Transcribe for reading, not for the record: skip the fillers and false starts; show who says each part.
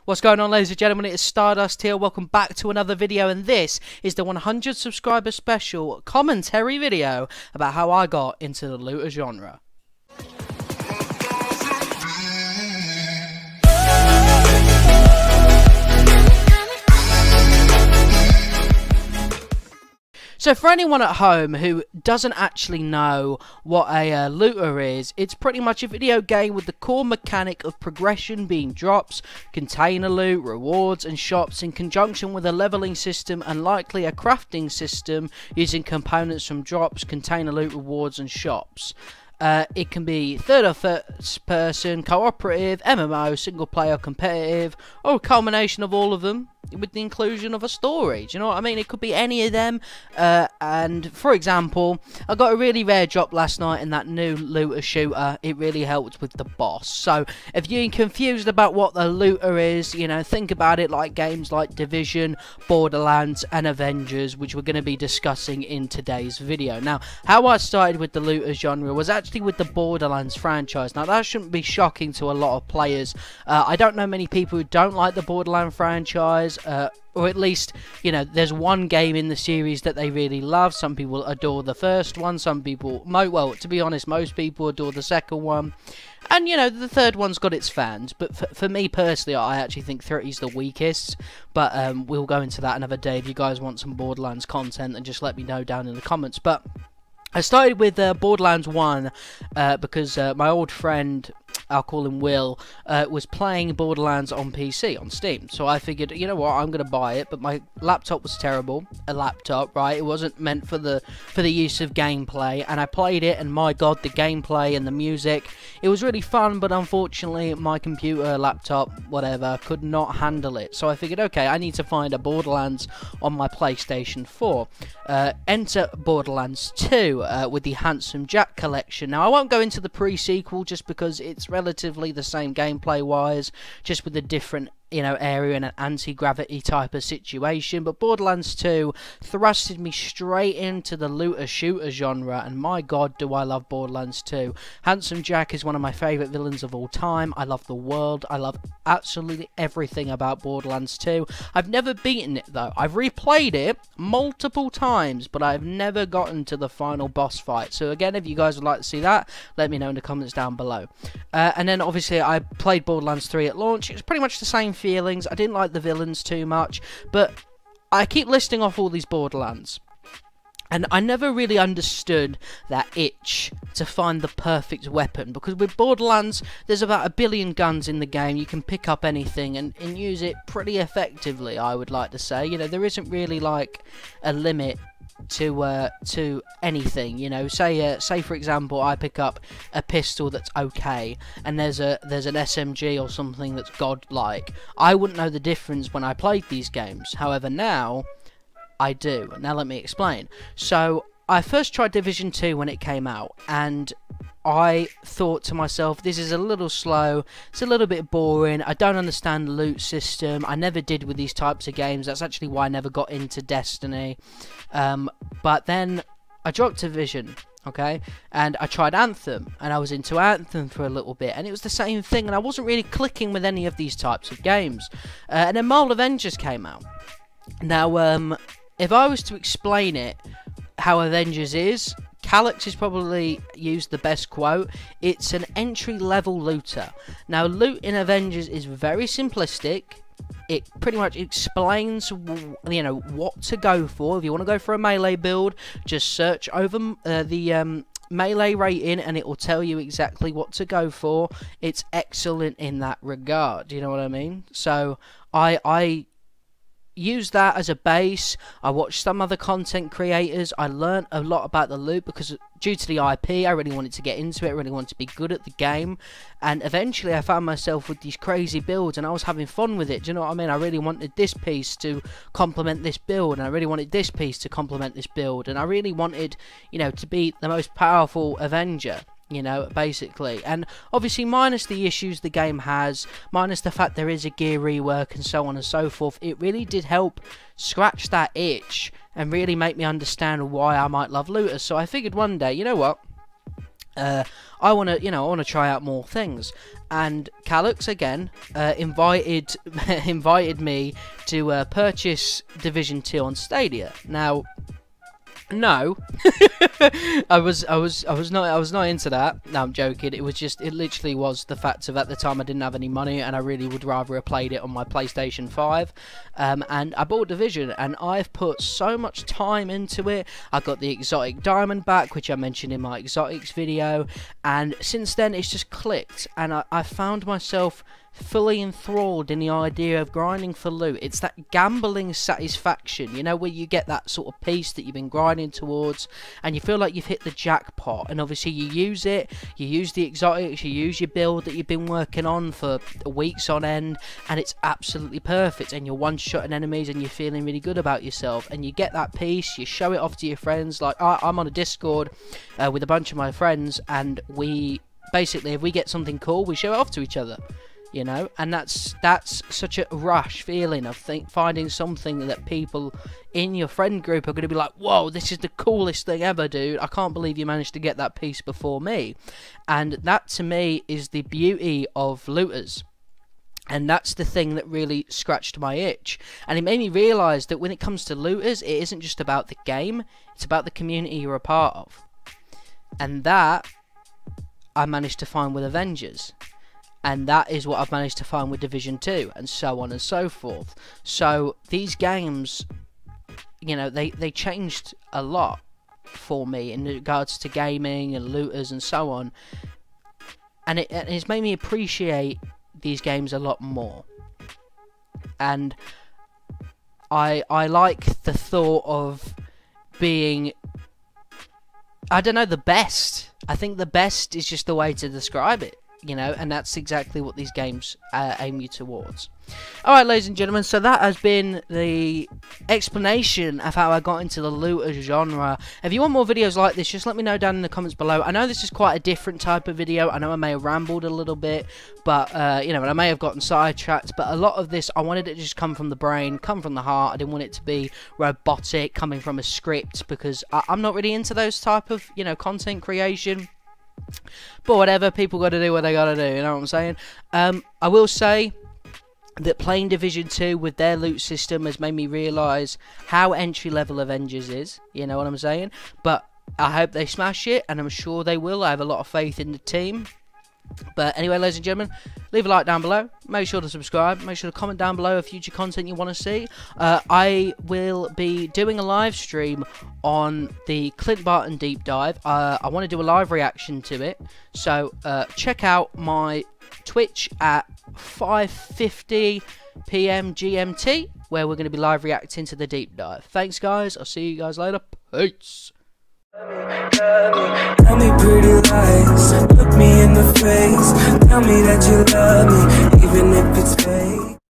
Speaker 1: What's going on, ladies and gentlemen? It is Stardust here. Welcome back to another video, and this is the 100 subscriber special commentary video about how I got into the looter genre. So for anyone at home who doesn't actually know what a looter is, it's pretty much a video game with the core mechanic of progression being drops, container loot, rewards and shops in conjunction with a leveling system and likely a crafting system using components from drops, container loot, rewards and shops. It can be third or first person, cooperative, MMO, single player, competitive, or a culmination of all of them with the inclusion of a story. Do you know what I mean? It could be any of them. And for example, I got a really rare drop last night in that new looter shooter. It really helped with the boss. So if you're confused about what the looter is, you know, think about it like games like Division, Borderlands and Avengers, which we're going to be discussing in today's video. Now, how I started with the looter genre was actually with the Borderlands franchise. Now, that shouldn't be shocking to a lot of players. I don't know many people who don't like the Borderlands franchise. Or at least, you know, there's one game in the series that they really love. Some people adore the first one, some people, well, to be honest, most people adore the second one. And, you know, the third one's got its fans. But for me personally, I actually think 30's the weakest. But we'll go into that another day. If you guys want some Borderlands content, then just let me know down in the comments. But I started with Borderlands 1 because my old friend, I'll call him Will, was playing Borderlands on PC, on Steam. So I figured, you know what, I'm going to buy it, but my laptop was terrible. A laptop, right? It wasn't meant for the use of gameplay, and I played it, and my god, the gameplay and the music, it was really fun, but unfortunately, my computer, laptop, whatever, could not handle it. So I figured, okay, I need to find a Borderlands on my PlayStation 4. Enter Borderlands 2 with the Handsome Jack collection. Now, I won't go into the pre-sequel just because it's relatively the same gameplay wise, just with a different, you know, area and an anti-gravity type of situation. But Borderlands 2 thrusted me straight into the looter shooter genre, and my god, do I love Borderlands 2. Handsome Jack is one of my favourite villains of all time. I love the world. I love absolutely everything about Borderlands 2. I've never beaten it though. I've replayed it multiple times, but I've never gotten to the final boss fight. So again, if you guys would like to see that, let me know in the comments down below. And then obviously I played Borderlands 3 at launch. It was pretty much the same feelings. I didn't like the villains too much, but I keep listing off all these Borderlands, and I never really understood that itch to find the perfect weapon, because with Borderlands there's about 1 billion guns in the game. You can pick up anything and use it pretty effectively, I would like to say. You know, there isn't really like a limit to anything. You know, say for example I pick up a pistol that's okay, and there's an SMG or something that's godlike. I wouldn't know the difference when I played these games. However, now I do. Now let me explain. So I first tried Division 2 when it came out, and I thought to myself, this is a little slow, it's a little bit boring, I don't understand the loot system. I never did with these types of games. That's actually why I never got into Destiny. But then I dropped Division, okay, and I tried Anthem, and I was into Anthem for a little bit, and it was the same thing, and I wasn't really clicking with any of these types of games. And then Avengers came out. Now, if I was to explain it, how Avengers is, Calyx has probably used the best quote. It's an entry-level looter. Now, loot in Avengers is very simplistic. It pretty much explains, you know, what to go for. If you want to go for a melee build, just search over the melee rating, and it will tell you exactly what to go for. It's excellent in that regard. You know what I mean? So I use that as a base. I watched some other content creators. I learned a lot about the loot because due to the IP, I really wanted to get into it. I really wanted to be good at the game, and eventually I found myself with these crazy builds, and I was having fun with it. Do you know what I mean? I really wanted this piece to complement this build, and I really wanted this piece to complement this build, and I really wanted, you know, to be the most powerful Avenger. You know, basically. And obviously, minus the issues the game has, minus the fact there is a gear rework and so on and so forth, it really did help scratch that itch and really make me understand why I might love looters. So I figured one day, you know what, I want to try out more things. And Calux again invited me to purchase Division 2 on Stadia. Now, no, I was not into that. No, I'm joking. It literally was the fact of, at the time, I didn't have any money, and I really would rather have played it on my PlayStation 5. And I bought Division, and I've put so much time into it. I got the exotic diamond back, which I mentioned in my exotics video, and since then it's just clicked, and I found myself fully enthralled in the idea of grinding for loot. It's that gambling satisfaction, you know, where you get that sort of piece that you've been grinding towards and you feel like you've hit the jackpot, and obviously you use it, you use the exotics, you use your build that you've been working on for weeks on end, and it's absolutely perfect, and you're one-shotting enemies and you're feeling really good about yourself, and you get that piece, you show it off to your friends. Like, I'm on a Discord with a bunch of my friends, and we basically, if we get something cool, we show it off to each other. You know, and that's such a rush feeling of finding something that people in your friend group are going to be like, whoa, this is the coolest thing ever, dude. I can't believe you managed to get that piece before me. And that, to me, is the beauty of looters. And that's the thing that really scratched my itch. And it made me realise that when it comes to looters, it isn't just about the game, it's about the community you're a part of. And that I managed to find with Avengers. And that is what I've managed to find with Division 2, and so on and so forth. So these games, you know, they changed a lot for me in regards to gaming and looters and so on. And it's made me appreciate these games a lot more. And I like the thought of being, I don't know, the best. I think the best is just the way to describe it. You know, and that's exactly what these games aim you towards. Alright, ladies and gentlemen, so that has been the explanation of how I got into the looter genre. If you want more videos like this, just let me know down in the comments below. I know this is quite a different type of video. I know I may have rambled a little bit, but, you know, and I may have gotten sidetracked, but a lot of this, I wanted it to just come from the brain, come from the heart. I didn't want it to be robotic, coming from a script, because I'm not really into those type of, you know, content creation. But whatever, people got to do what they got to do, you know what I'm saying? I will say that playing Division 2 with their loot system has made me realise how entry-level Avengers is, you know what I'm saying? But I hope they smash it, and I'm sure they will. I have a lot of faith in the team. But anyway, ladies and gentlemen, leave a like down below, make sure to subscribe, make sure to comment down below future content you want to see. I will be doing a live stream on the Clint Barton deep dive. I want to do a live reaction to it, so check out my Twitch at 5:50 PM GMT, where we're going to be live reacting to the deep dive. Thanks guys, I'll see you guys later, peace.
Speaker 2: Tell me pretty lies, look me in the face, tell me that you love me, even if it's fake.